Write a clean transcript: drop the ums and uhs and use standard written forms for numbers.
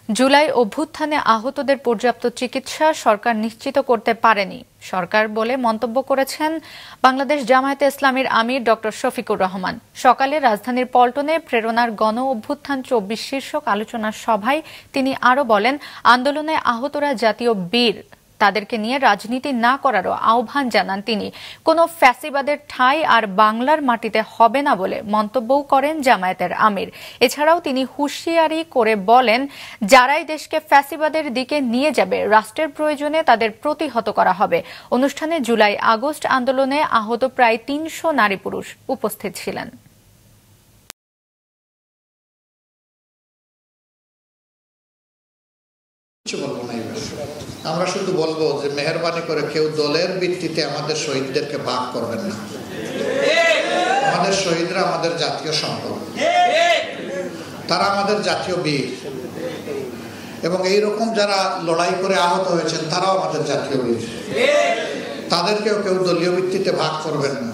জুলাই অভ্যুত্থানে আহতদের পর্যাপ্ত চিকিৎসা সরকার নিশ্চিত করতে পারেনি সরকার বলে মন্তব্য করেছেন বাংলাদেশ জামায়াতে ইসলামীর আমির ডক্টর শফিকুর রহমান। সকালে রাজধানীর পল্টনে প্রেরণার গণ অভ্যুত্থান ২৪ শীর্ষক আলোচনা সভায় তিনি আরও বলেন, আন্দোলনে আহতরা জাতীয় বীর, তাদেরকে নিয়ে রাজনীতি না করারও আহ্বান জানান তিনি। কোনো ফ্যাসিবাদের ঠাঁই আর বাংলার মাটিতে হবে না বলে মন্তব্যও করেন জামায়াতের আমির। এছাড়াও তিনি হুঁশিয়ারি করে বলেন, যারাই দেশকে ফ্যাসিবাদের দিকে নিয়ে যাবে রাষ্ট্রের প্রয়োজনে তাদের প্রতিহত করা হবে। অনুষ্ঠানে জুলাই আগস্ট আন্দোলনে আহত প্রায় ৩০০ নারী পুরুষ উপস্থিত ছিলেন। আমরা শুধু বলবো যে মেহেরবানি করে কেউ দলের ভিত্তিতে আমাদের শহীদদেরকে ভাগ করবেন না। আমাদের শহীদরা আমাদের জাতীয় সম্পদ, তারা আমাদের জাতীয় বীর, এবং এইরকম যারা লড়াই করে আহত হয়েছেন তারাও আমাদের জাতীয় বীর। তাদেরকেও কেউ দলীয় ভিত্তিতে ভাগ করবেন না।